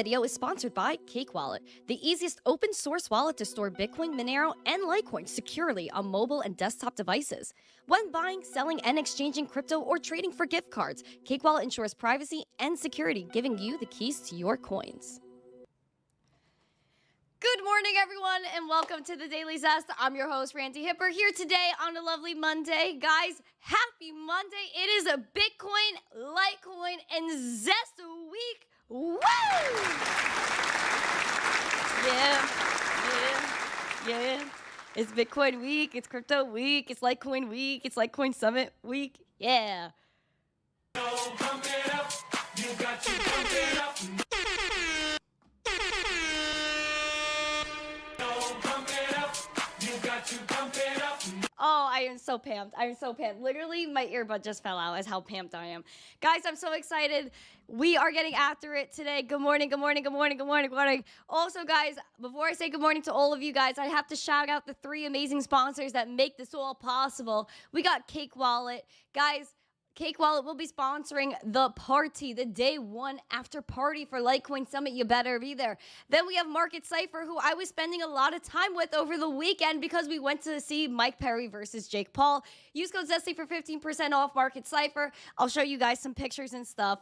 video is sponsored by Cake Wallet, the easiest open source wallet to store Bitcoin, Monero, and Litecoin securely on mobile and desktop devices. When buying, selling, and exchanging crypto or trading for gift cards, Cake Wallet ensures privacy and security, giving you the keys to your coins. Good morning, everyone, and welcome to the Daily Zest. I'm your host, Randi Hipper, here today on a lovely Monday. Guys, happy Monday. It is a Bitcoin, Litecoin, and Zest week. Woo! Yeah. It's Bitcoin week, it's crypto week, it's Litecoin week, it's Litecoin Summit week. Yeah. So pump it up. You got to pump it up. Oh, I am so pumped. I am so pumped. Literally, my earbud just fell out as how pumped I am. Guys, I'm so excited. We are getting after it today. Good morning, good morning, good morning, good morning, good morning. Also, guys, before I say good morning to all of you guys, I have to shout out the 3 amazing sponsors that make this all possible. We got Cake Wallet. Guys, Cake Wallet will be sponsoring the party, the day 1 after party for Litecoin Summit. You better be there. Then we have Cipher, who I was spending a lot of time with over the weekend because we went to see Mike Perry versus Jake Paul. Use code ZESTY for 15% off Cipher. I'll show you guys some pictures and stuff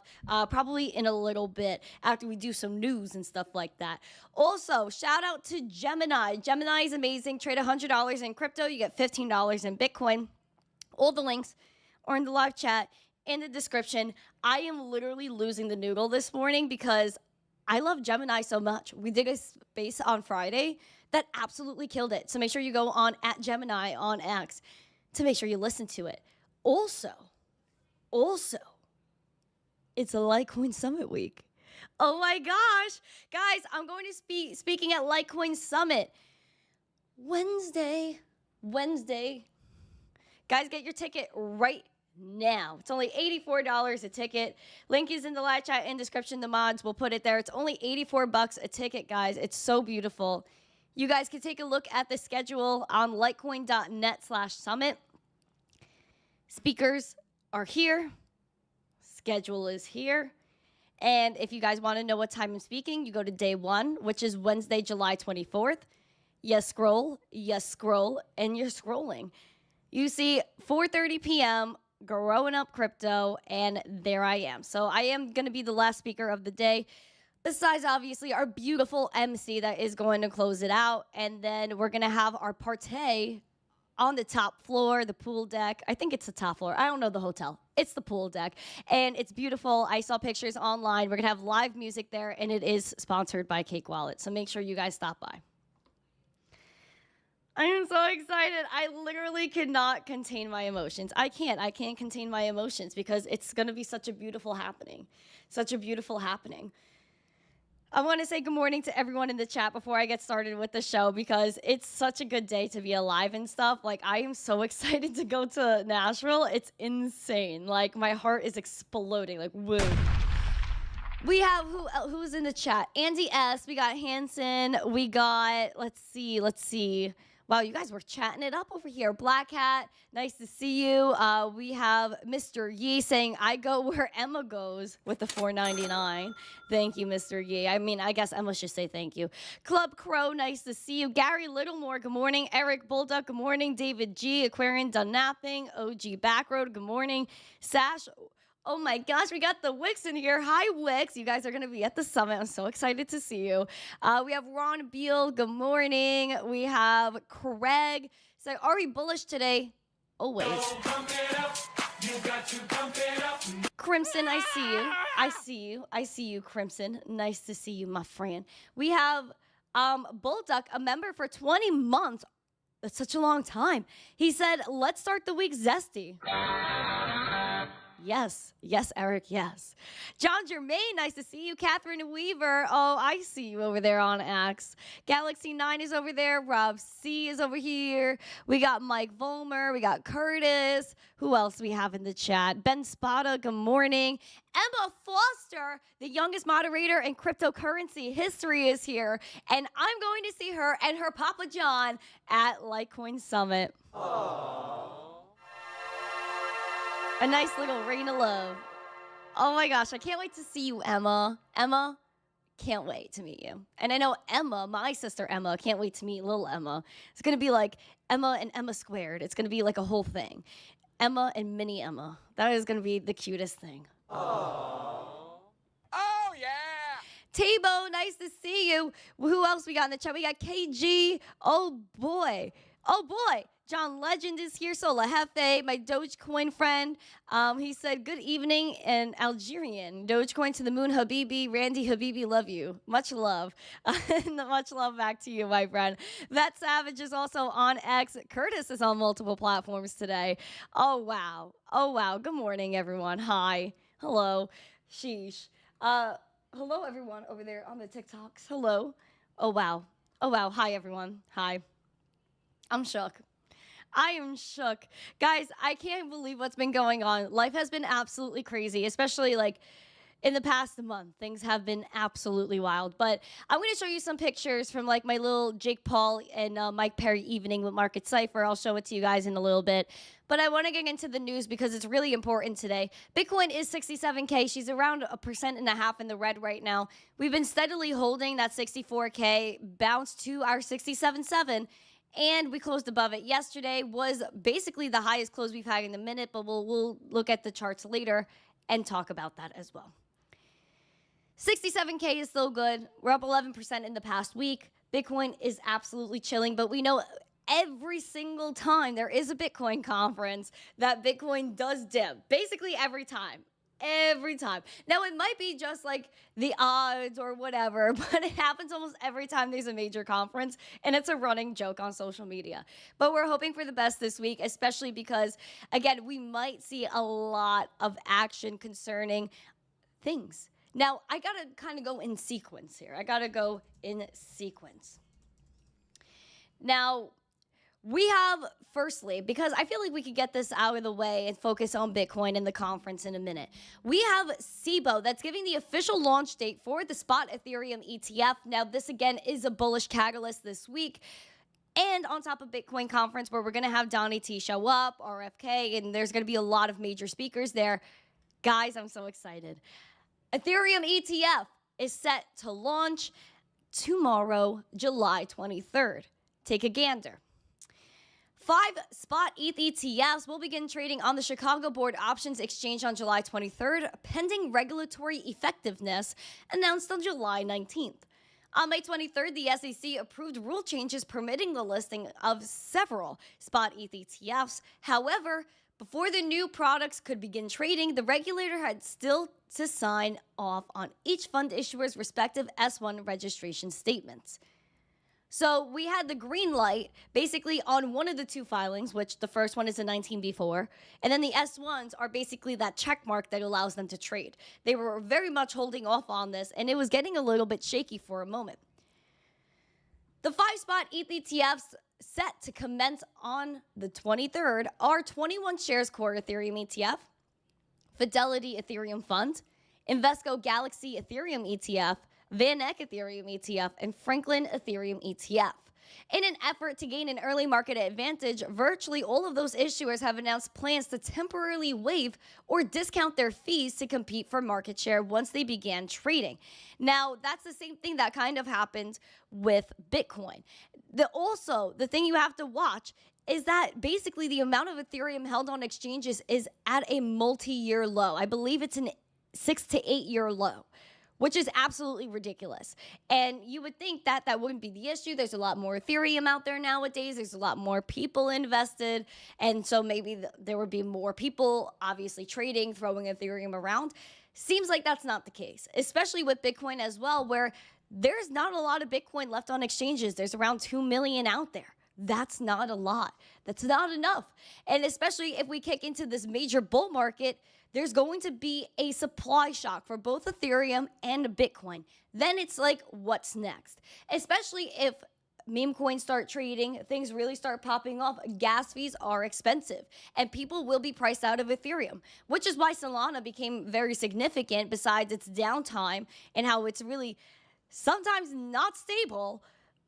probably in a little bit after we do some news and stuff like that. Also, shout out to Gemini. Gemini is amazing. Trade $100 in crypto. You get $15 in Bitcoin. All the links or in the live chat, in the description. I am literally losing the noodle this morning because I love Gemini so much. We did a space on Friday that absolutely killed it. So make sure you go on @Gemini on X to make sure you listen to it. Also, it's a Litecoin Summit week. Oh my gosh. Guys, I'm going to be speaking at Litecoin Summit Wednesday. Guys, get your ticket right now. It's only $84 a ticket. Link is in the live chat and description. The mods will put it there. It's only $84 a ticket, guys. It's so beautiful. You guys can take a look at the schedule on litecoin.net/summit. Speakers are here. Schedule is here. And if you guys want to know what time I'm speaking, you go to day 1, which is Wednesday, July 24th. You scroll, and you're scrolling. You see 4:30 p.m., growing up crypto, and there I am. So I am going to be the last speaker of the day, besides obviously our beautiful MC that is going to close it out. And then we're going to have our party on the top floor, the pool deck. I think it's the top floor. I don't know the hotel. It's the pool deck. And it's beautiful. I saw pictures online. We're going to have live music there, and it is sponsored by Cake Wallet. So make sure you guys stop by. I am so excited. I literally cannot contain my emotions. I can't contain my emotions because it's going to be such a beautiful happening. I want to say good morning to everyone in the chat before I get started with the show because it's such a good day to be alive and stuff. Like, I am so excited to go to Nashville. It's insane. Like, my heart is exploding. Like, woo. We have, who's in the chat? Andy S. We got Hanson. We got, let's see. Wow, you guys were chatting it up over here. Black Hat, nice to see you. We have Mr. Yee saying, I go where Emma goes with the $4.99. Thank you, Mr. Yee. I mean, I guess Emma should say thank you. Club Crow, nice to see you. Gary Littlemore, good morning. Eric Bulldog, good morning. David G, Aquarian done napping. OG Backroad, good morning. Sash, oh my gosh, we got the Wicks in here. Hi, Wicks. You guys are going to be at the summit. I'm so excited to see you. We have Ron Beal. Good morning. We have Craig. So, are we bullish today? Always. You got to pump it up. Crimson, I see you. I see you, Crimson. Nice to see you, my friend. We have Bullduck, a member for 20 months. That's such a long time. He said, let's start the week zesty. Yes, Eric, yes. John Germain, nice to see you. Catherine Weaver, oh, I see you over there on X. Galaxy 9 is over there. Rob C is over here. We got Mike Vollmer. We got Curtis. Who else we have in the chat? Ben Spada, good morning. Emma Foster, the youngest moderator in cryptocurrency history, is here. And I'm going to see her and her Papa John at Litecoin Summit. Aww. A nice little rain of love. Oh my gosh, I can't wait to see you, Emma. Emma, can't wait to meet you. And I know Emma, my sister Emma, can't wait to meet little Emma. It's going to be like Emma and Emma squared. It's going to be like a whole thing. Emma and mini Emma. That is going to be the cutest thing. Oh, yeah. Tabo, nice to see you. Who else we got in the chat? We got KG. Oh, boy. Oh, boy. John Legend is here. Sola Hefe, my Dogecoin friend. He said, good evening in Algerian. Dogecoin to the moon, Habibi. Randi Habibi, love you. Much love. Much love back to you, my friend. That Savage is also on X. Curtis is on multiple platforms today. Oh, wow. Oh, wow. Good morning, everyone. Hi. Hello. Sheesh. Hello, everyone over there on the TikToks. Hello. Oh, wow. Oh, wow. Hi, everyone. Hi. I'm shook. I am shook. Guys, I can't believe what's been going on. Life has been absolutely crazy, especially like in the past month. Things have been absolutely wild. But I'm going to show you some pictures from like my little Jake Paul and Mike Perry evening with Market Cipher. I'll show it to you guys in a little bit. But I want to get into the news because it's really important today. Bitcoin is 67K. She's around 1.5% in the red right now. We've been steadily holding that 64K, bounced to our 67.7. And we closed above it. Yesterday was basically the highest close we've had in a minute, but we'll look at the charts later and talk about that as well. 67K is still good. We're up 11% in the past week. Bitcoin is absolutely chilling, but we know every single time there is a Bitcoin conference that Bitcoin does dip. Basically every time. Every time. Now, it might be just like the odds or whatever, but it happens almost every time there's a major conference, and it's a running joke on social media. But we're hoping for the best this week, especially because, again, we might see a lot of action concerning things. Now, I got to kind of go in sequence here. I got to go in sequence. Now, we have, firstly, because I feel like we could get this out of the way and focus on Bitcoin and the conference in a minute. We have SIBO that's giving the official launch date for the spot Ethereum ETF. Now, this again is a bullish catalyst this week. And on top of Bitcoin conference, where we're going to have Donnie T show up, RFK, and there's going to be a lot of major speakers there. Guys, I'm so excited. Ethereum ETF is set to launch tomorrow, July 23rd. Take a gander. 5 spot ETH ETFs will begin trading on the Chicago Board Options Exchange on July 23rd, pending regulatory effectiveness announced on July 19th. On May 23rd, the SEC approved rule changes permitting the listing of several spot ETH ETFs. However, before the new products could begin trading, the regulator had still to sign off on each fund issuer's respective S1 registration statements. So we had the green light basically on one of the two filings, which the first one is a 19B4, and then the S1s are basically that check mark that allows them to trade. They were very much holding off on this, and it was getting a little bit shaky for a moment. The 5 spot ETH ETFs set to commence on the 23rd are 21 shares core Ethereum ETF, Fidelity Ethereum Fund, Invesco Galaxy Ethereum ETF, Van Eck Ethereum ETF, and Franklin Ethereum ETF. In an effort to gain an early market advantage, virtually all of those issuers have announced plans to temporarily waive or discount their fees to compete for market share once they began trading. Now, that's the same thing that kind of happened with Bitcoin. The thing you have to watch is that basically the amount of Ethereum held on exchanges is at a multi-year low. I believe it's an 6 to 8 year low, which is absolutely ridiculous. And you would think that that wouldn't be the issue. There's a lot more Ethereum out there nowadays. There's a lot more people invested. And so maybe there would be more people obviously trading, throwing Ethereum around. Seems like that's not the case, especially with Bitcoin as well, where there's not a lot of Bitcoin left on exchanges. There's around 2 million out there. That's not a lot. That's not enough. And especially if we kick into this major bull market, there's going to be a supply shock for both Ethereum and Bitcoin. Then it's like, what's next? Especially if meme coins start trading, things really start popping off. Gas fees are expensive, and people will be priced out of Ethereum, which is why Solana became very significant besides its downtime and how it's really sometimes not stable,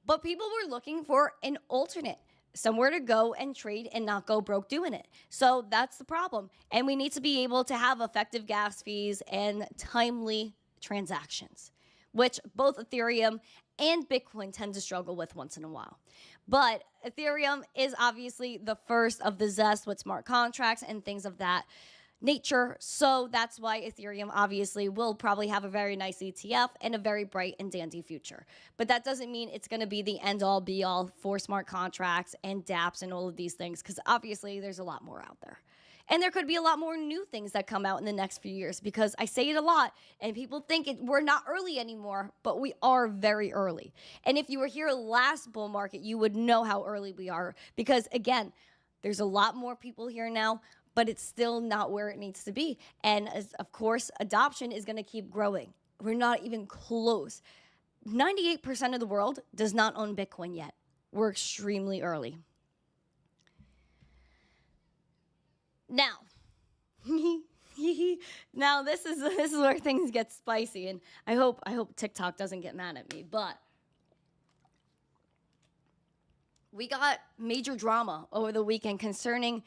but people were looking for an alternate, somewhere to go and trade and not go broke doing it. So that's the problem. And we need to be able to have effective gas fees and timely transactions. which both Ethereum and Bitcoin tend to struggle with once in a while. But Ethereum is obviously the first of the Zest with smart contracts and things of that nature. So that's why Ethereum obviously will probably have a very nice ETF and a very bright and dandy future. But that doesn't mean it's going to be the end all be all for smart contracts and dApps and all of these things, because obviously there's a lot more out there. And there could be a lot more new things that come out in the next few years, because I say it a lot and people think we're not early anymore, but we are very early. And if you were here last bull market, you would know how early we are, because again, there's a lot more people here now, but it's still not where it needs to be. And of course, adoption is going to keep growing. We're not even close. 98% of the world does not own Bitcoin yet. We're extremely early. Now, now this is where things get spicy, and I hope TikTok doesn't get mad at me, but we got major drama over the weekend concerning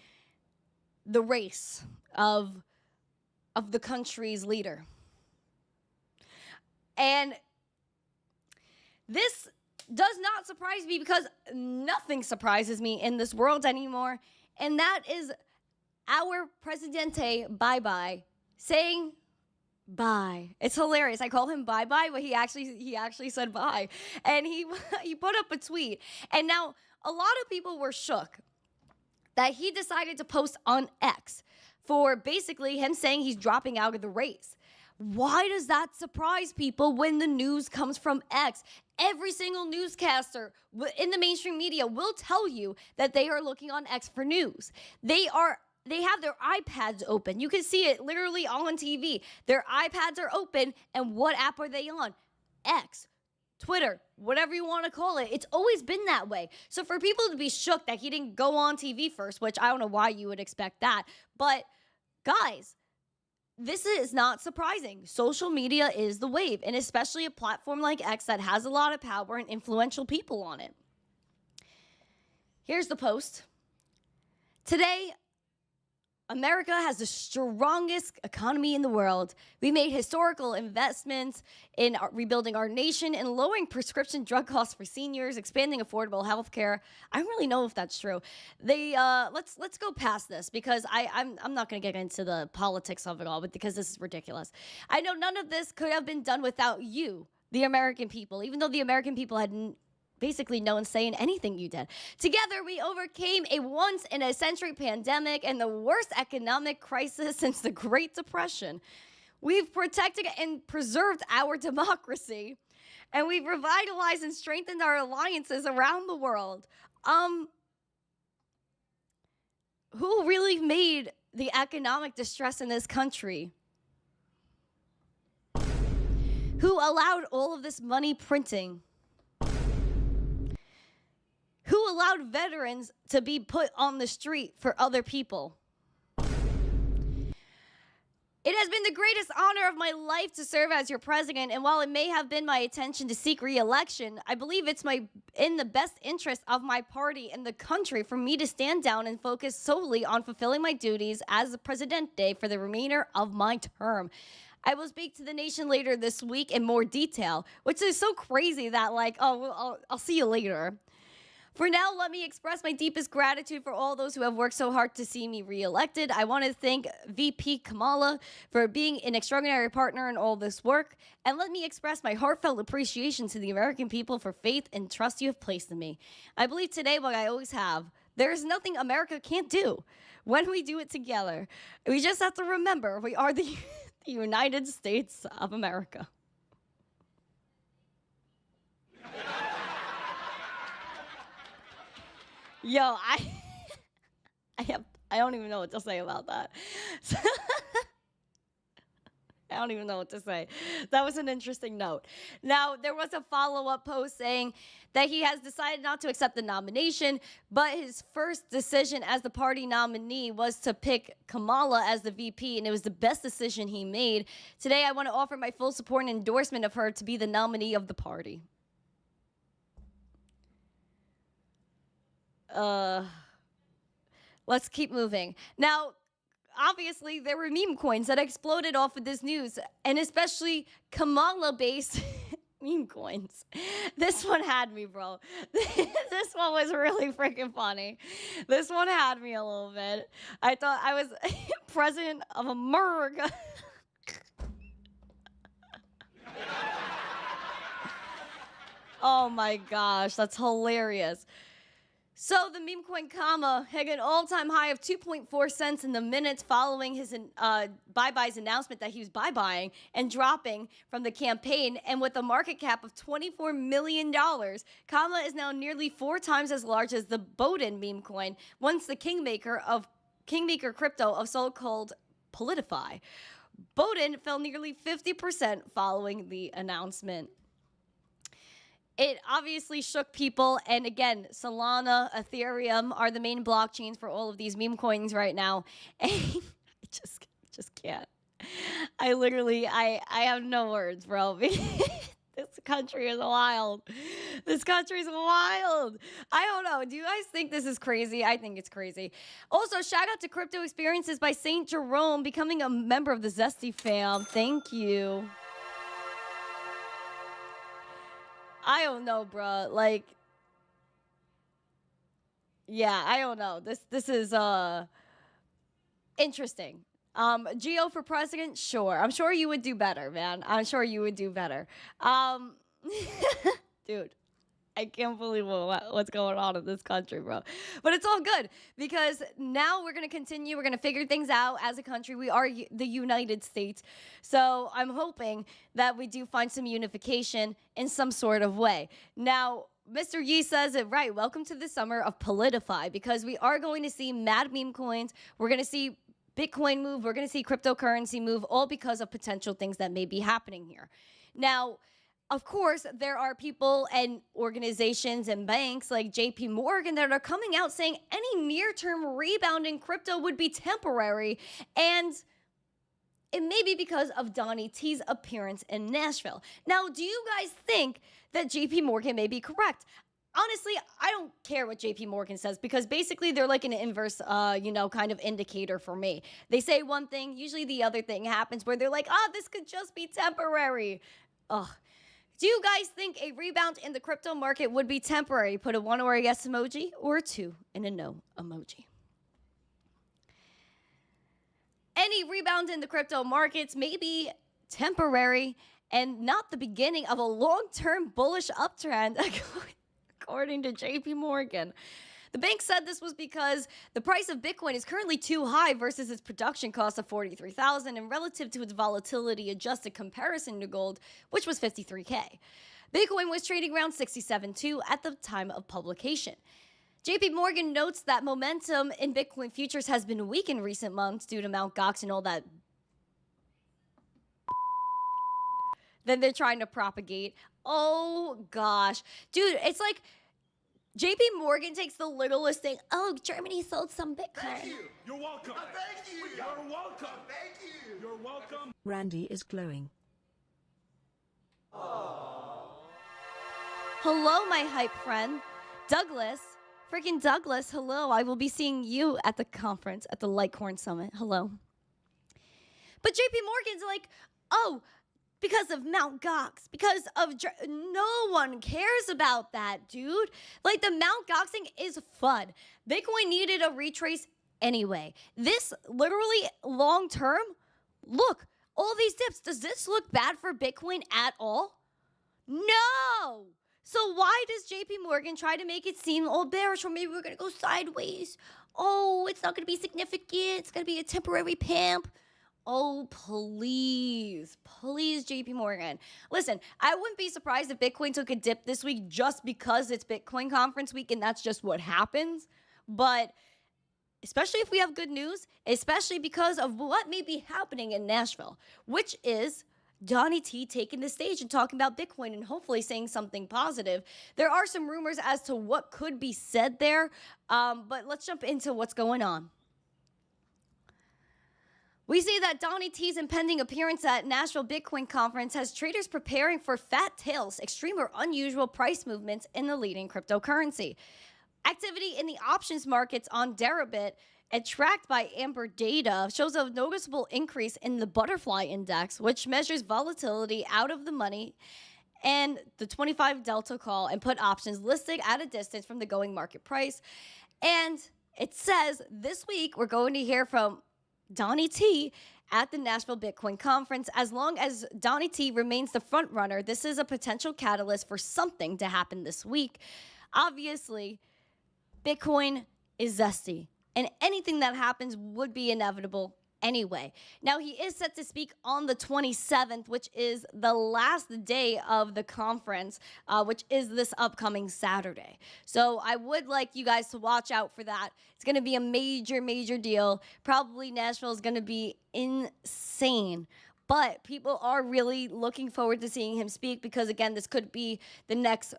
the race of the country's leader. And this does not surprise me, because nothing surprises me in this world anymore, and that is our Presidente Bye-Bye saying bye. It's hilarious. I call him Bye-Bye, but he actually said bye. And he put up a tweet. And now a lot of people were shook that he decided to post on X for basically him saying he's dropping out of the race. Why does that surprise people when the news comes from X? Every single newscaster in the mainstream media will tell you that they are looking on X for news. They have their iPads open. You can see it literally on TV. Their iPads are open, and what app are they on? X, Twitter, whatever you want to call it. It's always been that way. So for people to be shook that he didn't go on TV first, which I don't know why you would expect that, but guys, this is not surprising. Social media is the wave, and especially a platform like X that has a lot of power and influential people on it. Here's the post. Today, America has the strongest economy in the world. We made historical investments in rebuilding our nation and lowering prescription drug costs for seniors, expanding affordable health care. I don't really know if that's true. Let's go past this, because I'm not going to get into the politics of it all, but because this is ridiculous. I know none of this could have been done without you, the American people, even though the American people had basically no one saying anything you did. Together, we overcame a once-in-a-century pandemic and the worst economic crisis since the Great Depression. We've protected and preserved our democracy, and we've revitalized and strengthened our alliances around the world. Who really made the economic distress in this country? Who allowed all of this money printing? Who allowed veterans to be put on the street for other people? It has been the greatest honor of my life to serve as your president, and while it may have been my intention to seek re-election, I believe it's in the best interest of my party and the country for me to stand down and focus solely on fulfilling my duties as the Presidente for the remainder of my term. I will speak to the nation later this week in more detail, which is so crazy that, like, oh, I'll see you later. For now, let me express my deepest gratitude for all those who have worked so hard to see me reelected. I want to thank VP Kamala for being an extraordinary partner in all this work. And let me express my heartfelt appreciation to the American people for faith and trust you have placed in me. I believe today, what I always have, there is nothing America can't do when we do it together. We just have to remember we are the United States of America. Yo, I don't even know what to say about that. I don't even know what to say. That was an interesting note. Now, there was a follow-up post saying that he has decided not to accept the nomination, but his first decision as the party nominee was to pick Kamala as the VP, and it was the best decision he made. Today, I want to offer my full support and endorsement of her to be the nominee of the party. Let's keep moving. Now, obviously, there were meme coins that exploded off of this news, and especially Kamala-based Meme coins. This one had me, bro. This one was really freaking funny. This one had me a little bit. I thought I was president of America. Oh my gosh, that's hilarious. So the meme coin comma hit an all-time high of 2.4 cents in the minutes following his bye-bye's announcement that he was bye-buying and dropping from the campaign. And with a market cap of $24 million, comma is now nearly 4 times as large as the Bowden meme coin, once the kingmaker crypto of so-called Politify. Bowden fell nearly 50% following the announcement. It obviously shook people, and again, Solana, Ethereum are the main blockchains for all of these meme coins right now, and I just can't. I have no words, bro. This country is wild. This country is wild. I don't know. Do you guys think this is crazy? I think it's crazy. Also, shout out to Crypto Experiences by St. Jerome becoming a member of the Zesty fam. Thank you. I don't know, bro. Like, yeah, I don't know. This is interesting. Geo for president? Sure. I'm sure you would do better, man. I'm sure you would do better. Dude, I can't believe what's going on in this country, bro. But it's all good because now we're going to continue. We're going to figure things out as a country. We are the United States. So I'm hoping that we do find some unification in some sort of way. Now, Mr. Yee says it right. Welcome to the summer of Politify, because we are going to see mad meme coins. We're going to see Bitcoin move. We're going to see cryptocurrency move, all because of potential things that may be happening here. Now, of course, there are people and organizations and banks like JP Morgan that are coming out saying any near-term rebound in crypto would be temporary, and it may be because of Donnie T's appearance in Nashville. Now, do you guys think that JP Morgan may be correct? Honestly, I don't care what JP Morgan says, because basically they're like an inverse, kind of indicator for me. They say one thing, usually the other thing happens where they're like, oh, this could just be temporary. Ugh. Do you guys think a rebound in the crypto market would be temporary? Put a 1 or a yes emoji, or a 2 and a no emoji. Any rebound in the crypto markets may be temporary and not the beginning of a long-term bullish uptrend, according to JP Morgan. The bank said this was because the price of Bitcoin is currently too high versus its production cost of $43,000 and relative to its volatility adjusted comparison to gold, which was $53K. Bitcoin was trading around $67.2 at the time of publication. JP Morgan notes that momentum in Bitcoin futures has been weak in recent months due to Mt. Gox and all that then they're trying to propagate. Oh gosh. Dude, it's like JP Morgan takes the littlest thing. Oh, Germany sold some Bitcoin. Thank you. You're welcome. Thank you. You're welcome. Thank you. You're welcome. Randi is glowing. Hello, my hype friend. Douglas. Freaking Douglas, hello. I will be seeing you at the conference, at the Litecoin Summit. Hello. But JP Morgan's like, oh, because of Mt. Gox, because of no one cares about that, dude. Like, the Mt. Goxing is FUD. Bitcoin needed a retrace anyway. This literally long term, look, all these dips. Does this look bad for Bitcoin at all? No. So why does JP Morgan try to make it seem all bearish, or maybe we're going to go sideways? Oh, it's not going to be significant. It's going to be a temporary pump. Oh, please, please, JP Morgan. Listen, I wouldn't be surprised if Bitcoin took a dip this week just because it's Bitcoin conference week and that's just what happens. But especially if we have good news, especially because of what may be happening in Nashville, which is Donnie T taking the stage and talking about Bitcoin and hopefully saying something positive. There are some rumors as to what could be said there, but let's jump into what's going on. We see that Donnie T's impending appearance at Nashville Bitcoin Conference has traders preparing for fat tails, extreme or unusual price movements in the leading cryptocurrency. Activity in the options markets on Deribit, and tracked by Amber Data, shows a noticeable increase in the Butterfly Index, which measures volatility out of the money and the 25 delta call and put options listed at a distance from the going market price. And it says this week we're going to hear from Donnie T at the Nashville Bitcoin Conference. As long as Donnie T remains the front runner, this is a potential catalyst for something to happen this week. Obviously, Bitcoin is zesty, and anything that happens would be inevitable anyway. Now, he is set to speak on the 27th, which is the last day of the conference, which is this upcoming Saturday. So I would like you guys to watch out for that. It's going to be a major, major deal. Probably Nashville is going to be insane. But people are really looking forward to seeing him speak because, again, this could be the next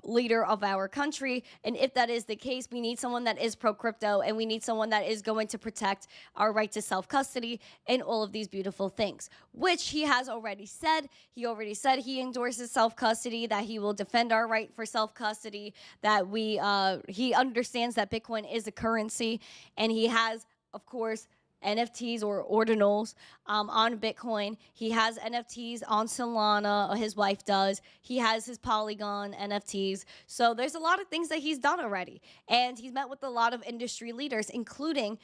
leader of our country. And if that is the case, we need someone that is pro-crypto, and we need someone that is going to protect our right to self-custody and all of these beautiful things, which he has already said. He already said he endorses self-custody, that he will defend our right for self-custody, that he understands that Bitcoin is a currency, and he has, of course, NFTs or ordinals on Bitcoin. He has NFTs on Solana. His wife does. He has his Polygon NFTs. So there's a lot of things that he's done already. And he's met with a lot of industry leaders, including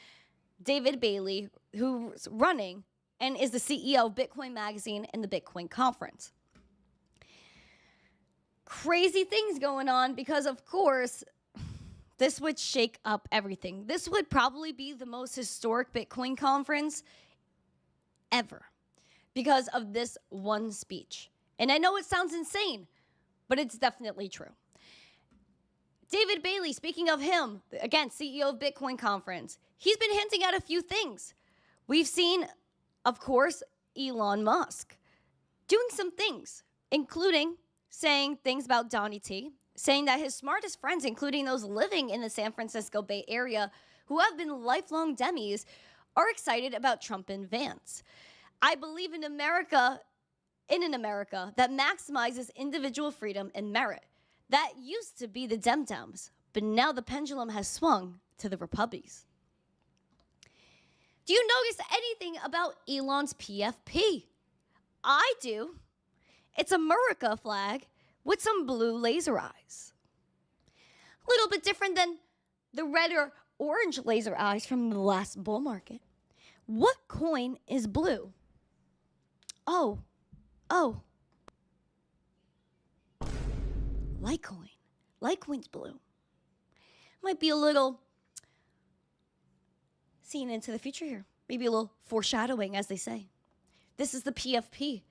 David Bailey, who's running and is the CEO of Bitcoin Magazine and the Bitcoin Conference. Crazy things going on because, of course, this would shake up everything. This would probably be the most historic Bitcoin conference ever because of this one speech. And I know it sounds insane, but it's definitely true. David Bailey, speaking of him, again, CEO of Bitcoin Conference, he's been hinting at a few things. We've seen, of course, Elon Musk doing some things, including saying things about Donnie T, saying that his smartest friends, including those living in the San Francisco Bay Area who have been lifelong demis, are excited about Trump and Vance. I believe in an America that maximizes individual freedom and merit. That used to be the Dem-Dems, but now the pendulum has swung to the Repubblies. Do you notice anything about Elon's PFP? I do. It's a America flag with some blue laser eyes. A little bit different than the red or orange laser eyes from the last bull market. What coin is blue? Oh. Litecoin. Litecoin's blue. Might be a little seeing into the future here. Maybe a little foreshadowing, as they say. This is the PFP.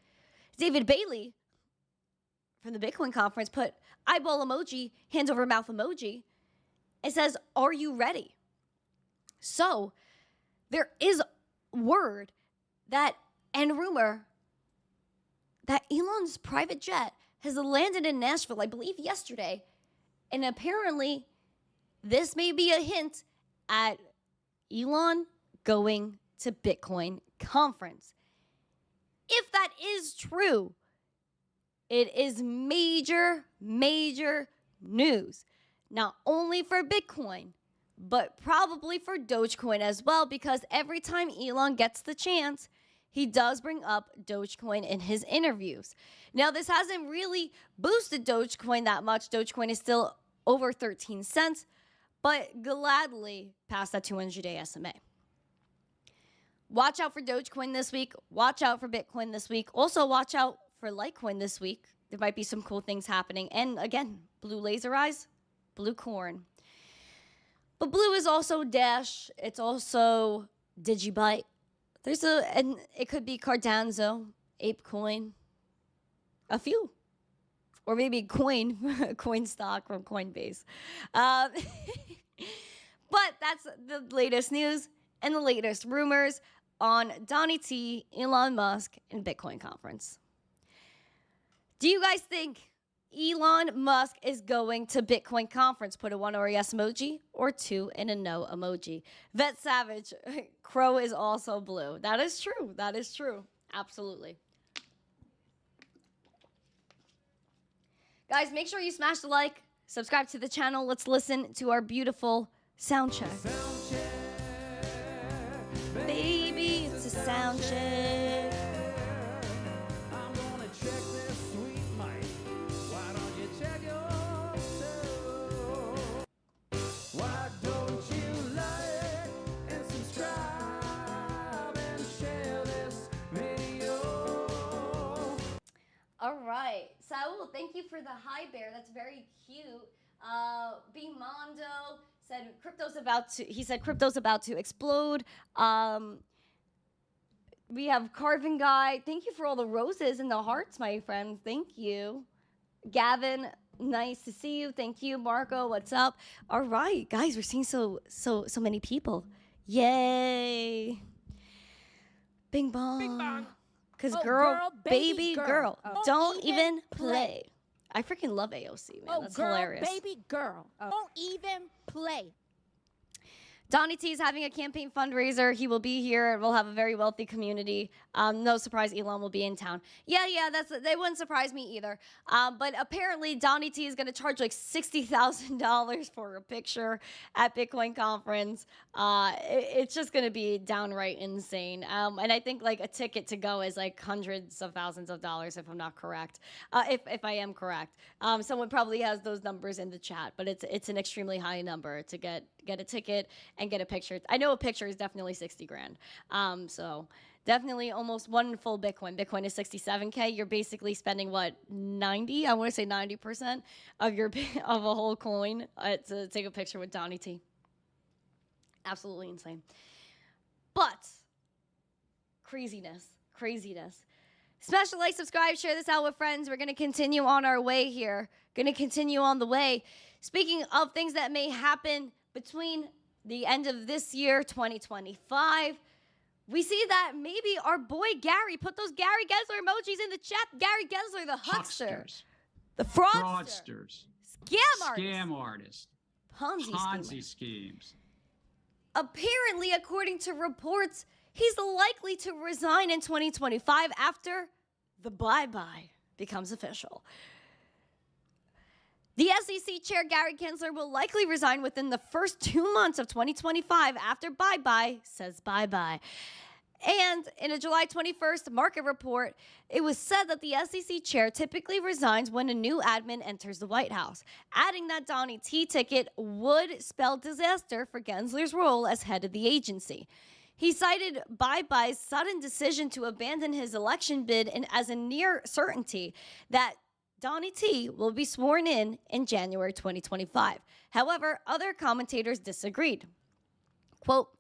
David Bailey from the Bitcoin Conference put eyeball emoji, hands over mouth emoji. It says, "Are you ready?" So there is word that and rumor that Elon's private jet has landed in Nashville, I believe yesterday. And apparently this may be a hint at Elon going to Bitcoin Conference. If that is true, it is major, major news. Not only for Bitcoin, but probably for Dogecoin as well, because every time Elon gets the chance, he does bring up Dogecoin in his interviews. Now, this hasn't really boosted Dogecoin that much. Dogecoin is still over 13 cents, but gladly past that 200-day SMA. Watch out for Dogecoin this week. Watch out for Bitcoin this week. Also, watch out for Litecoin this week. There might be some cool things happening. And again, blue laser eyes, blue corn. But blue is also Dash. It's also Digibyte. And it could be Cardano, ApeCoin, a few. Or maybe coin stock from Coinbase. But that's the latest news and the latest rumors on Donnie T, Elon Musk, and Bitcoin Conference. Do you guys think Elon Musk is going to Bitcoin Conference? Put a 1 or a yes emoji or 2 and a no emoji. Vet Savage, Crow is also blue. That is true. That is true. Absolutely. Guys, make sure you smash the like, subscribe to the channel. Let's listen to our beautiful sound check. Baby, it's a sound check. I'm gonna check this sweet mic. Thank you for the hi bear. That's very cute. B Mondo said he said crypto's about to explode. We have Carvin Guy. Thank you for all the roses and the hearts, my friends. Thank you. Gavin, nice to see you. Thank you. Marco, what's up? All right, guys, we're seeing so many people. Yay. Bing bong. Bing bong. Cause Oh, girl, baby, girl. girl, Oh. don't even play. I freaking love AOC, man. Oh, That's girl, hilarious. baby girl. Don't even play. Donnie T is having a campaign fundraiser. He will be here. We'll have a very wealthy community. No surprise, Elon will be in town. Yeah, they wouldn't surprise me either. But apparently, Donnie T is going to charge like $60,000 for a picture at Bitcoin conference. It's just going to be downright insane. And I think like a ticket to go is like hundreds of thousands of dollars, if I'm not correct. If I am correct, someone probably has those numbers in the chat. But it's an extremely high number to get a ticket and get a picture. I know a picture is definitely 60 grand. So definitely almost one full Bitcoin. Bitcoin is 67K. You're basically spending what, 90? I want to say 90% of of a whole coin to take a picture with Donnie T. Absolutely insane. But craziness. Smash the like, subscribe, share this out with friends. We're going to continue on our way here. Going to continue on the way. Speaking of things that may happen between the end of this year, 2025, we see that maybe our boy Gary, put those Gary Gensler emojis in the chat. Gary Gensler, the huckster, Hucksters, the fraudster, fraudsters, scam artist, Ponzi schemes. Apparently, according to reports, he's likely to resign in 2025 after the bye-bye becomes official. The SEC chair, Gary Gensler, will likely resign within the first 2 months of 2025 after bye-bye says bye-bye. And in a July 21st market report, it was said that the SEC chair typically resigns when a new admin enters the White House, adding that Donnie T ticket would spell disaster for Gensler's role as head of the agency. He cited bye-bye's sudden decision to abandon his election bid and as a near certainty that Donnie T will be sworn in January 2025. However, other commentators disagreed. Quote,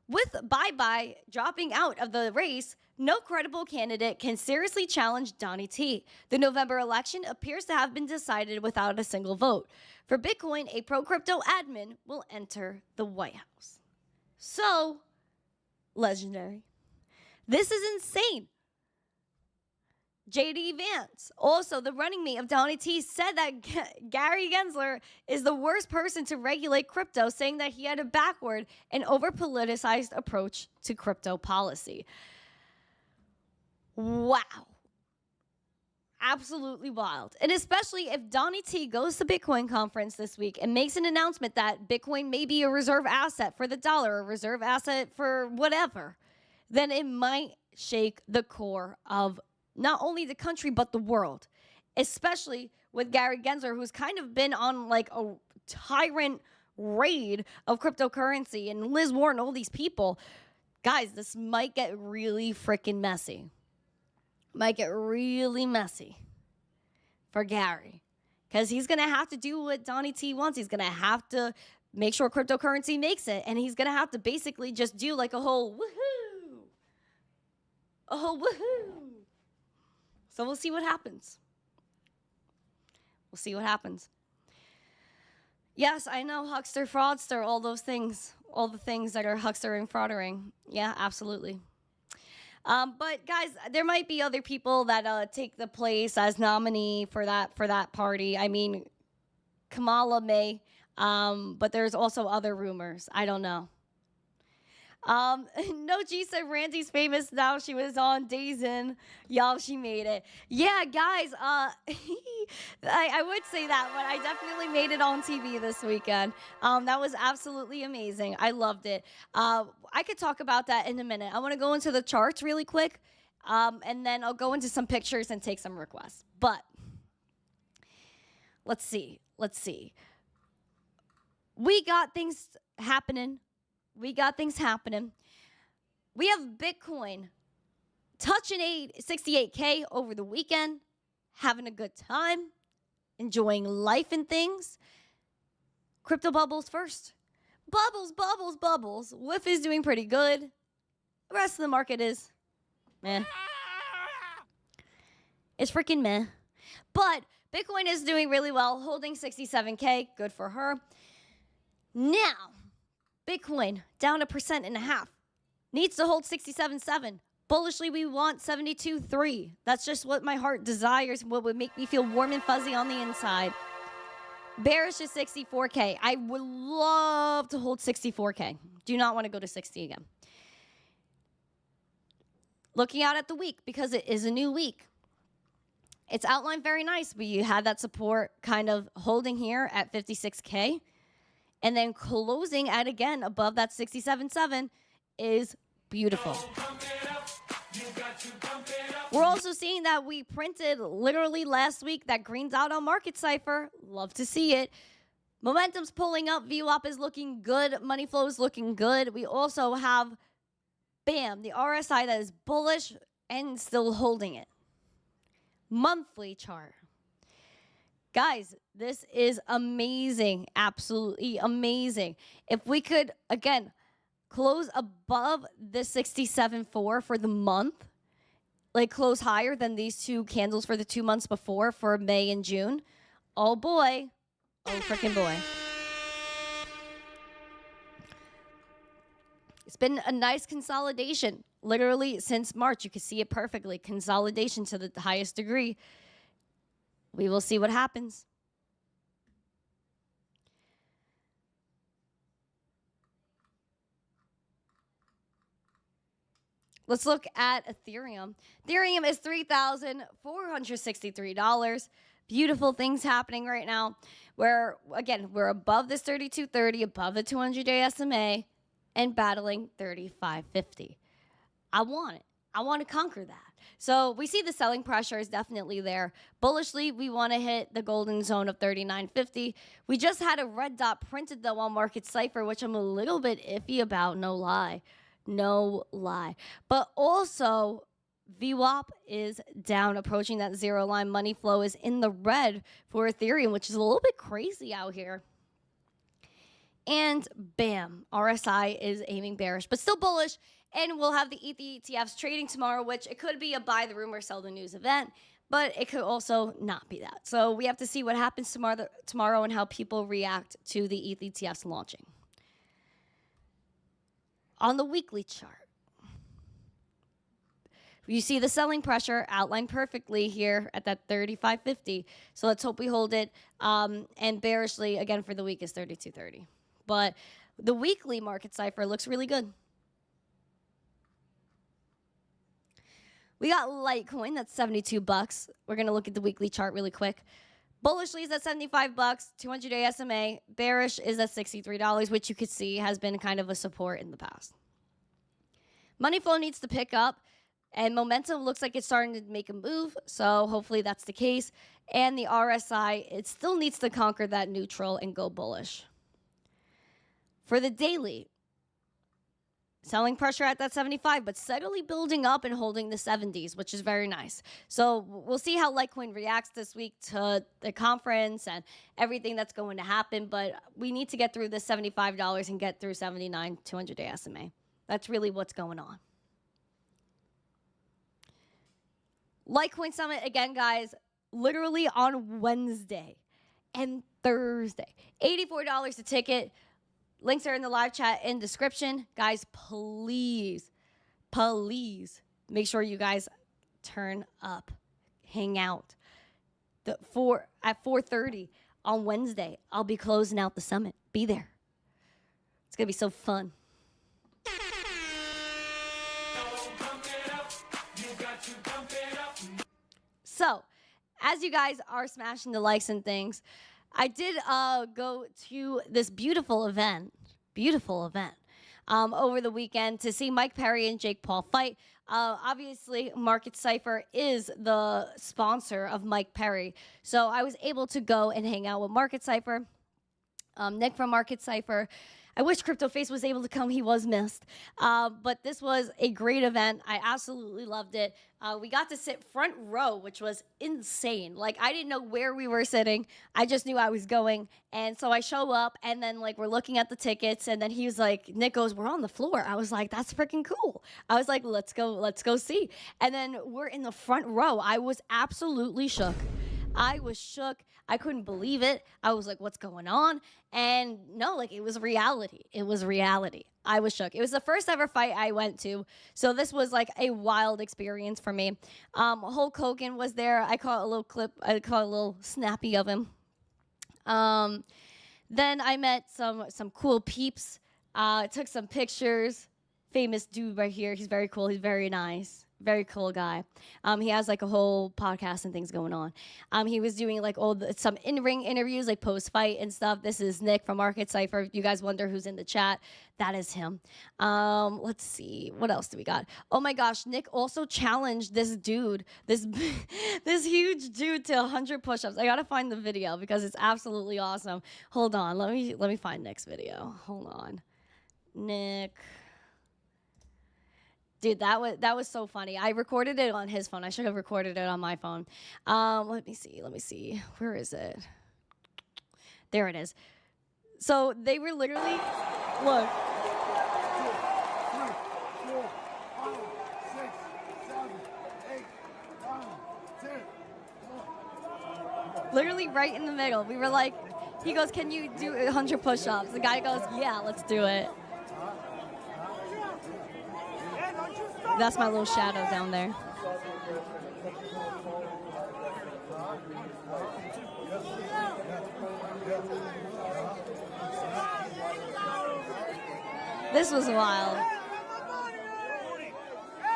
with bye-bye dropping out of the race, no credible candidate can seriously challenge Donnie T. The November election appears to have been decided without a single vote. For Bitcoin, a pro-crypto admin will enter the White House. So, legendary. This is insane. JD Vance, also the running mate of Donnie T, said that Gary Gensler is the worst person to regulate crypto, saying that he had a backward and over-politicized approach to crypto policy. Wow. Absolutely wild. And especially if Donnie T goes to Bitcoin conference this week and makes an announcement that Bitcoin may be a reserve asset for the dollar, a reserve asset for whatever, then it might shake the core of not only the country, but the world, especially with Gary Gensler, who's kind of been on like a tyrant raid of cryptocurrency, and Liz Warren, all these people. Guys, this might get really freaking messy. Might get really messy for Gary, because he's going to have to do what Donnie T wants. He's going to have to make sure cryptocurrency makes it, and he's going to have to basically just do like a whole woohoo. A whole woohoo. So we'll see what happens. We'll see what happens. Yes, I know, huckster, fraudster, all those things. All the things that are huckster and fraudering. Yeah, absolutely. But guys, there might be other people that take the place as nominee for that party. I mean, Kamala may, but there's also other rumors. I don't know. No, G said Randy's famous now. She was on Days In. Y'all, she made it. Yeah, guys, I would say that, but I definitely made it on TV this weekend. That was absolutely amazing. I loved it. I could talk about that in a minute. I want to go into the charts really quick, and then I'll go into some pictures and take some requests. But let's see. We got things happening. We have Bitcoin touching 68K over the weekend. having a good time, enjoying life and things. Crypto bubbles first. Bubbles, bubbles, bubbles. WIF is doing pretty good. The rest of the market is meh. It's freaking meh. But Bitcoin is doing really well, holding 67K. Good for her. Now, Bitcoin down 1.5%. Needs to hold 67.7. Bullishly, we want 72.3. That's just what my heart desires, what would make me feel warm and fuzzy on the inside. Bearish is 64K. I would love to hold 64K. Do not want to go to 60 again. Looking out at the week, because it is a new week. It's outlined very nice. We had that support kind of holding here at 56K. And then closing at, again, above that 67.7 is beautiful. We're also seeing that we printed literally last week that green dot on market Cipher. Love to see it. Momentum's pulling up. VWAP is looking good. Money flow is looking good. We also have, bam, the RSI that is bullish and still holding it. Monthly chart. Guys, this is amazing. Absolutely amazing. If we could, again, close above the 67.4 for the month, like close higher than these two candles for the 2 months before for May and June. Oh boy. Oh freaking boy. It's been a nice consolidation. Literally since March, you can see it perfectly. Consolidation to the highest degree. We will see what happens. Let's look at Ethereum. Ethereum is $3,463. Beautiful things happening right now. Where, again, we're above this 3230, above the 200-day SMA, and battling 3550. I want it. I want to conquer that. So we see the selling pressure is definitely there. Bullishly, we want to hit the golden zone of 39.50. We just had a red dot printed, though, on Market Cipher, which I'm a little bit iffy about, no lie. No lie. But also, VWAP is down, approaching that zero line. Money flow is in the red for Ethereum, which is a little bit crazy out here. And bam, RSI is aiming bearish, but still bullish. And we'll have the ETFs trading tomorrow, which it could be a buy the rumor, sell the news event, but it could also not be that. So we have to see what happens tomorrow and how people react to the ETFs launching. On the weekly chart, you see the selling pressure outlined perfectly here at that 35.50. So let's hope we hold it. And bearishly, again, for the week is 32.30. But the weekly market cipher looks really good. We got Litecoin, that's 72 bucks. We're going to look at the weekly chart really quick. Bullishly is at 75 bucks, 200-day SMA. Bearish is at $63, which you could see has been kind of a support in the past. Money flow needs to pick up, and momentum looks like it's starting to make a move, so hopefully that's the case. And the RSI, it still needs to conquer that neutral and go bullish. For the daily, selling pressure at that 75, but steadily building up and holding the 70s, which is very nice. So we'll see how Litecoin reacts this week to the conference and everything that's going to happen. But we need to get through the $75 and get through 79 200-day SMA. That's really what's going on. Litecoin Summit, again, guys, literally on Wednesday and Thursday. $84 a ticket. Links are in the live chat and description. Guys, please, please make sure you guys turn up, hang out. At 4:30 on Wednesday, I'll be closing out the summit. Be there. It's going to be so fun. So, as you guys are smashing the likes and things, I did go to this beautiful event over the weekend to see Mike Perry and Jake Paul fight. Obviously, Market Cipher is the sponsor of Mike Perry, so I was able to go and hang out with Market Cipher, Nick from Market Cipher. I wish CryptoFace was able to come. He was missed. But this was a great event. I absolutely loved it. We got to sit front row, which was insane. Like, I didn't know where we were sitting. I just knew I was going. And so I show up, and then, like, we're looking at the tickets, and then he was like, Nick goes, we're on the floor. I was like, that's freaking cool. I was like, let's go see. And then we're in the front row. I was absolutely shook. I was shook. I couldn't believe it. I was like, what's going on? And no, like, it was reality. It was reality. I was shook. It was the first ever fight I went to. So this was like a wild experience for me. Hulk Hogan was there. I caught a little clip. I caught a little snappy of him. Then I met some cool peeps. Took some pictures. Famous dude right here. He's very cool. He's very nice. Very cool guy. He has like a whole podcast and things going on. He was doing like some in-ring interviews, like post-fight and stuff. This is Nick from Cipher. If you guys wonder who's in the chat, that is him. Let's see. What else do we got? Oh my gosh, Nick also challenged this dude, this huge dude to 100 push-ups. I gotta find the video because it's absolutely awesome. Hold on. Let me find Nick's video. Hold on. Nick. Dude, that was so funny. I recorded it on his phone. I should have recorded it on my phone. Let me see. Where is it? There it is. So they were literally, look. Literally right in the middle. We were like, he goes, can you do 100 push-ups? The guy goes, yeah, let's do it. That's my little shadow down there. This was wild.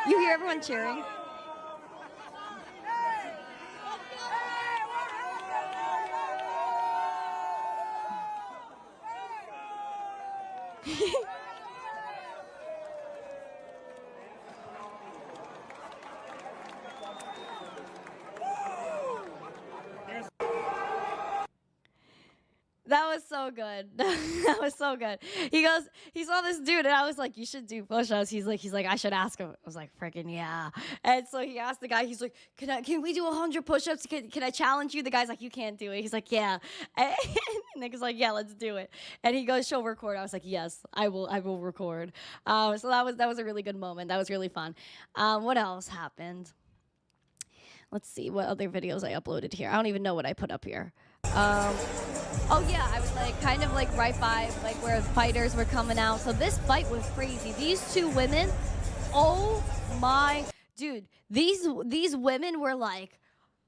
You hear everyone cheering? That was so good. That was so good. He goes, he saw this dude, and I was like, you should do push-ups. He's like, I should ask him. I was like, freaking yeah. And so he asked the guy, he's like, can we do 100 push-ups? Can I challenge you? The guy's like, you can't do it. He's like, yeah. And Nick is like, yeah, let's do it. And he goes, she'll record. I was like, yes, I will record. So that was a really good moment. That was really fun. What else happened? Let's see what other videos I uploaded here. I don't even know what I put up here. Oh yeah, I was like kind of like right by like where the fighters were coming out. So this fight was crazy. These two women, oh my dude, these women were like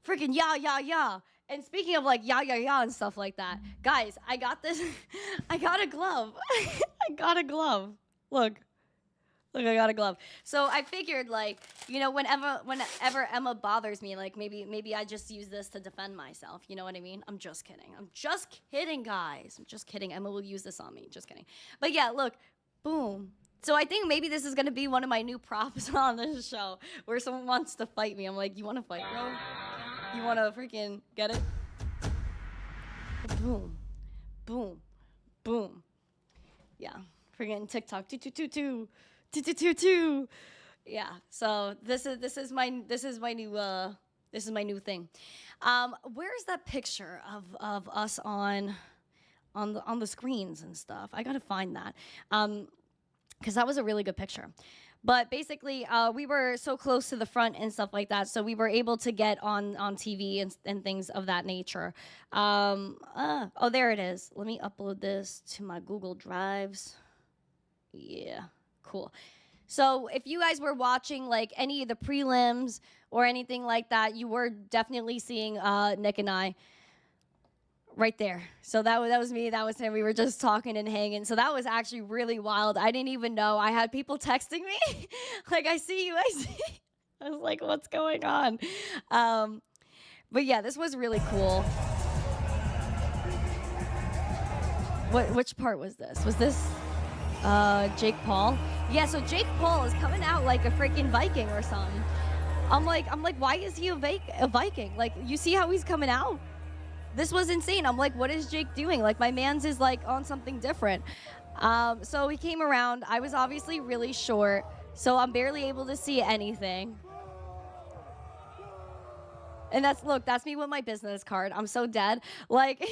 freaking yeah. And speaking of like yeah and stuff like that, guys, I got this. I got a glove. I got a glove. Look, I got a glove. So I figured, like, you know, whenever Emma bothers me, like maybe I just use this to defend myself. You know what I mean? I'm just kidding, guys. I'm just kidding. Emma will use this on me. Just kidding. But yeah, look, boom. So I think maybe this is gonna be one of my new props on this show, where someone wants to fight me. I'm like, you want to fight, bro? You want to freaking get it? Boom, boom, boom. Yeah, freaking TikTok. 2. Yeah. So this is my new thing. Where's that picture of us on the screens and stuff? I gotta find that. Because that was a really good picture. But basically, we were so close to the front and stuff like that, so we were able to get on TV and things of that nature. Oh, there it is. Let me upload this to my Google Drives. Yeah, cool. So if you guys were watching like any of the prelims or anything like that, you were definitely seeing Nick and I right there. So that was me, that was him. We were just talking and hanging. So that was actually really wild. I didn't even know. I had people texting me like, I see you. I was like, what's going on? But yeah, this was really cool. Which part was this? Was this Jake Paul? Yeah, so Jake Paul is coming out like a freaking Viking or something. I'm like, why is he a Viking? Like, you see how he's coming out? This was insane. I'm like, what is Jake doing? Like, my man's is like on something different. So we came around. I was obviously really short, so I'm barely able to see anything. And that's me with my business card. I'm so dead. Like,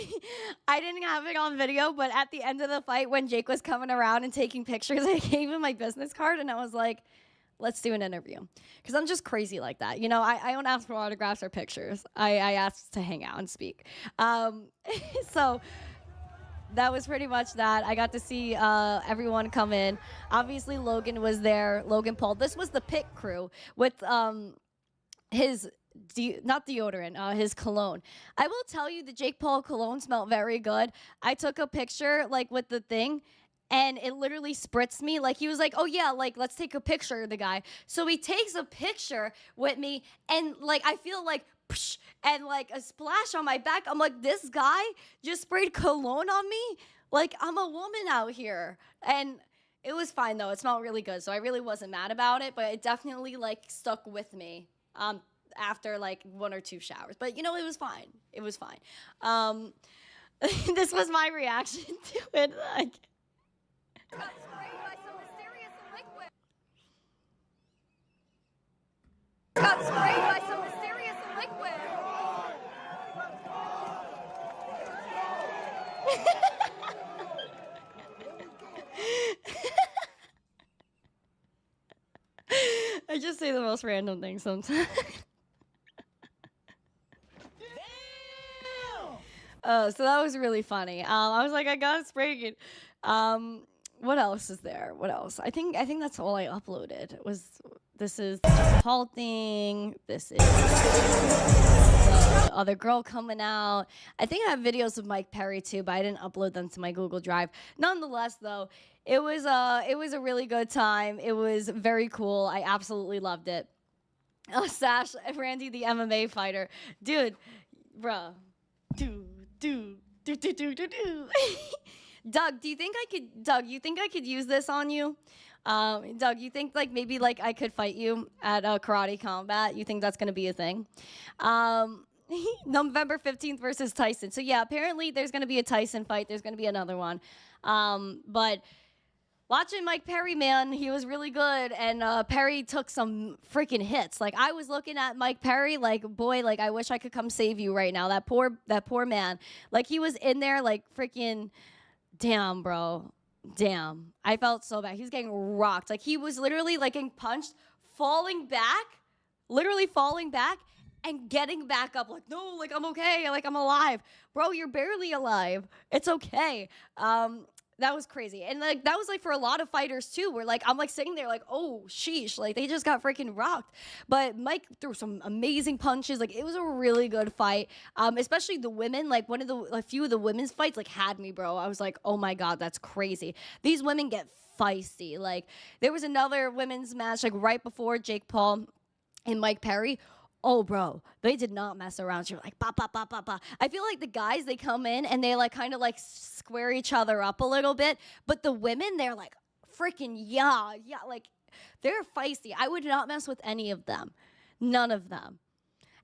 I didn't have it on video, but at the end of the fight, when Jake was coming around and taking pictures, I gave him my business card, and I was like, let's do an interview. Because I'm just crazy like that. You know, I don't ask for autographs or pictures. I ask to hang out and speak. So that was pretty much that. I got to see everyone come in. Obviously, Logan was there, Logan Paul. This was the pit crew with his... not deodorant, his cologne. I will tell you the Jake Paul cologne smelled very good. I took a picture like with the thing, and it literally spritzed me. Like, he was like, oh yeah, like, let's take a picture of the guy. So he takes a picture with me, and like, I feel like psh, and like a splash on my back. I'm like, this guy just sprayed cologne on me? Like, I'm a woman out here. And it was fine though. It smelled really good. So I really wasn't mad about it, but it definitely like stuck with me. After like 1 or 2 showers, but you know, it was fine. It was fine. This was my reaction to it. Like, got sprayed by some mysterious liquid. Got sprayed by some mysterious liquid. I just say the most random things sometimes. So that was really funny. I was like, I got sprayed. What else is there? What else? I think that's all I uploaded. This is the Paul thing. This is the other girl coming out. I think I have videos of Mike Perry too, but I didn't upload them to my Google Drive. Nonetheless, though, it was a really good time. It was very cool. I absolutely loved it. Sash, Randy, the MMA fighter, dude, bruh, dude. Doug, you think I could use this on you? Doug, you think like maybe like I could fight you at karate combat? You think that's gonna be a thing? November 15th versus Tyson. So yeah, apparently there's gonna be a Tyson fight. There's gonna be another one. But watching Mike Perry, man, he was really good, and Perry took some freaking hits. Like, I was looking at Mike Perry, like, boy, like, I wish I could come save you right now. That poor man. Like, he was in there, like, freaking, damn, bro, damn. I felt so bad. He was getting rocked. Like, he was literally, like, getting punched, literally falling back, and getting back up. Like, no, like, I'm okay. Like, I'm alive. Bro, you're barely alive. It's okay. That was crazy. And like, that was like for a lot of fighters too, where like, I'm like sitting there like, oh, sheesh, like they just got freaking rocked. But Mike threw some amazing punches. Like, it was a really good fight. Especially the women, like a few of the women's fights like had me, bro. I was like, oh my God, that's crazy. These women get feisty. Like, there was another women's match like right before Jake Paul and Mike Perry. Oh, bro, they did not mess around. You're like, ba, ba, ba, ba, ba. I feel like the guys, they come in and they like kind of like square each other up a little bit. But the women, they're like freaking yeah, like they're feisty. I would not mess with any of them. None of them.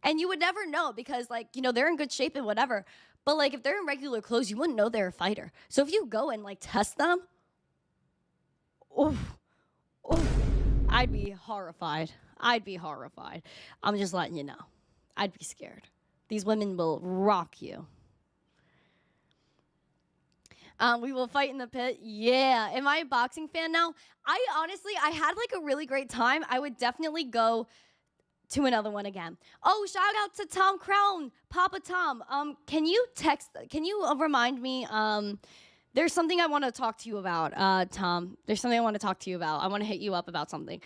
And you would never know because like, you know, they're in good shape and whatever. But like if they're in regular clothes, you wouldn't know they're a fighter. So if you go and like test them, I'd be horrified. I'm just letting you know. I'd be scared. These women will rock you. We will fight in the pit. Yeah. Am I a boxing fan now? I had like a really great time. I would definitely go to another one again. Oh, shout out to Tom Crown, Papa Tom. Can you remind me, there's something I want to talk to you about, Tom. There's something I want to talk to you about. I want to hit you up about something.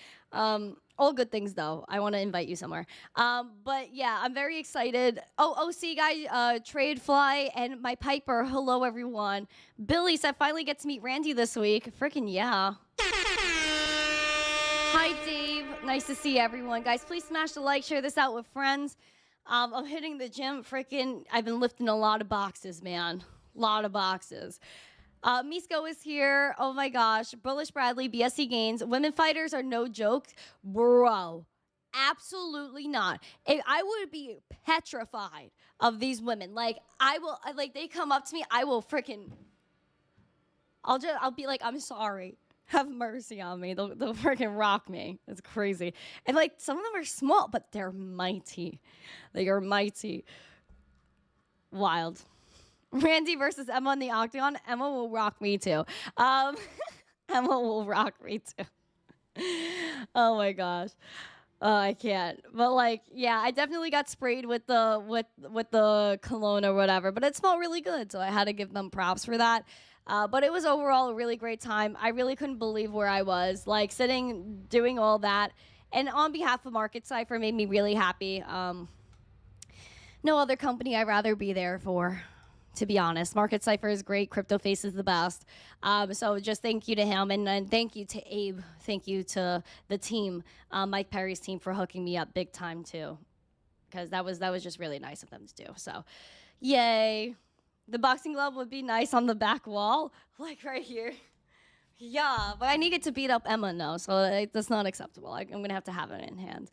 All good things, though. I want to invite you somewhere. But, yeah, I'm very excited. Oh, OC guy, Trade Fly, and my Piper. Hello, everyone. Billy said finally get to meet Randy this week. Freaking yeah. Hi, Dave. Nice to see everyone. Guys, please smash the like, share this out with friends. I'm hitting the gym. Freaking, I've been lifting a lot of boxes, man. Lot of boxes. Misko is here. Oh my gosh. Bullish Bradley, BSC Gains. Women fighters are no joke. Bro, absolutely not. I would be petrified of these women. Like, they come up to me, I will freaking I'll be like, I'm sorry. Have mercy on me. They'll freaking rock me. It's crazy. And like some of them are small, but they're mighty. They are mighty. Wild. Randy versus Emma in the octagon. Emma will rock me too. Emma will rock me too. Oh my gosh. I can't. But like, yeah, I definitely got sprayed with the cologne or whatever, but it smelled really good, so I had to give them props for that. But it was overall a really great time. I really couldn't believe where I was, like sitting, doing all that, and on behalf of Market Cipher, made me really happy. No other company I'd rather be there for, to be honest. Market Cipher is great. Crypto Face is the best. So just thank you to him, and thank you to Abe. Thank you to the team, Mike Perry's team, for hooking me up big time too, because that was just really nice of them to do. So, yay! The boxing glove would be nice on the back wall, like right here. Yeah, but I needed to beat up Emma now, so that's not acceptable. I'm gonna have to have it in hand.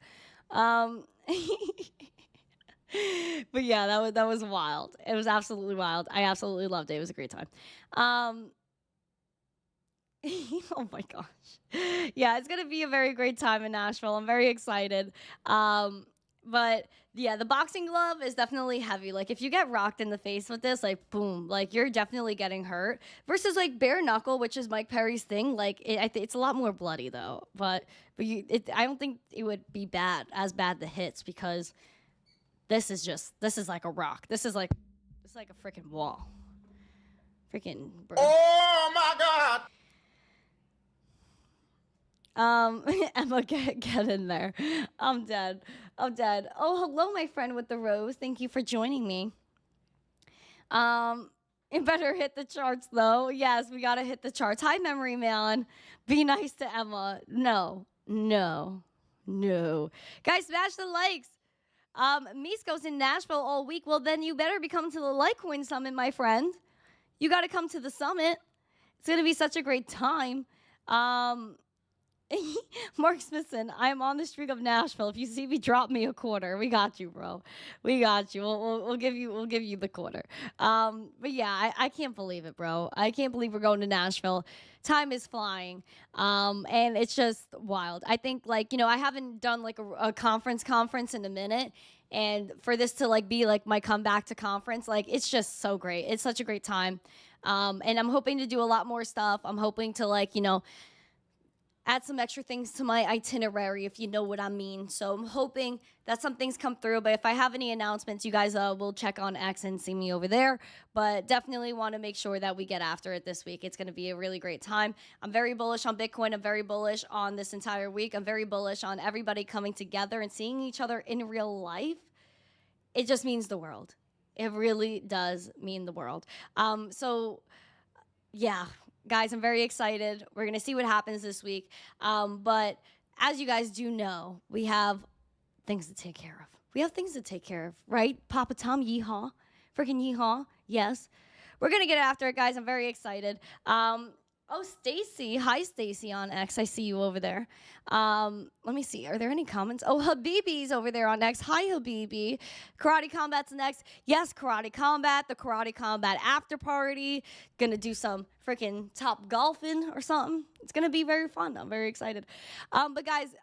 But yeah, that was wild. It was absolutely wild. I absolutely loved it. It was a great time. Oh my gosh. Yeah, it's going to be a very great time in Nashville. I'm very excited. But yeah, the boxing glove is definitely heavy. Like if you get rocked in the face with this, like boom, like you're definitely getting hurt. Versus like bare knuckle, which is Mike Perry's thing. Like it's a lot more bloody though. But I don't think it would be as bad the hits, because this is like a rock. It's like a freaking wall. Freaking bro. Oh my God! Emma, get in there. I'm dead. Oh, hello, my friend with the rose. Thank you for joining me. It better hit the charts, though. Yes, we gotta hit the charts. Hi, Memory Man. Be nice to Emma. No. Guys, smash the likes. Misko's in Nashville all week. Well, then you better be coming to the Litecoin Summit, my friend. You got to come to the summit. It's going to be such a great time. Mark Smithson, I'm on the streak of Nashville. If you see me, drop me a quarter. We got you, bro. We got you. We'll give you the quarter. But yeah, I can't believe it, bro. I can't believe we're going to Nashville. Time is flying. And it's just wild. I think like, I haven't done like a conference in a minute. And for this to like be like my comeback to conference, like it's just so great. It's such a great time. And I'm hoping to do a lot more stuff. I'm hoping to like, add some extra things to my itinerary, if you know what I mean. So I'm hoping that some things come through. But if I have any announcements, you guys will check on X and see me over there. But definitely want to make sure that we get after it this week. It's going to be a really great time. I'm very bullish on Bitcoin. I'm very bullish on this entire week. I'm very bullish on everybody coming together and seeing each other in real life. It just means the world. It really does mean the world. So, yeah. Guys, I'm very excited. We're going to see what happens this week. But as you guys do know, we have things to take care of. Right? Papa Tom, yeehaw. Freaking yeehaw. Yes. We're going to get after it, guys. I'm very excited. Oh, Stacy. Hi, Stacy on X. I see you over there. Let me see. Are there any comments? Oh, Habibi's over there on X. Hi, Habibi. Karate Combat's next. Yes, Karate Combat. The Karate Combat after party. Gonna do some freaking top golfing or something. It's gonna be very fun. I'm very excited. But guys,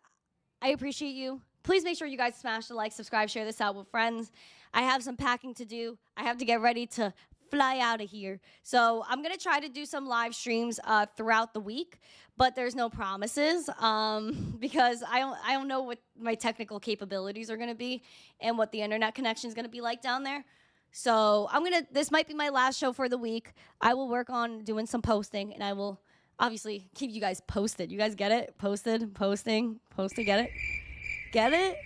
I appreciate you. Please make sure you guys smash the like, subscribe, share this out with friends. I have some packing to do. I have to get ready to fly out of here. So I'm going to try to do some live streams throughout the week, but there's no promises because I don't know what my technical capabilities are going to be and what the internet connection is going to be like down there. So this might be my last show for the week. I will work on doing some posting, and I will obviously keep you guys posted. You guys get it? Posted, posting, get it? Get it?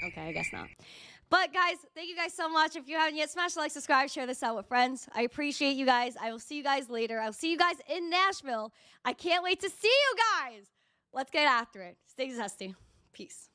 Okay, I guess not. But guys, thank you guys so much. If you haven't yet, smash the like, subscribe, share this out with friends. I appreciate you guys. I will see you guys later. I'll see you guys in Nashville. I can't wait to see you guys. Let's get after it. Stay zesty. Peace.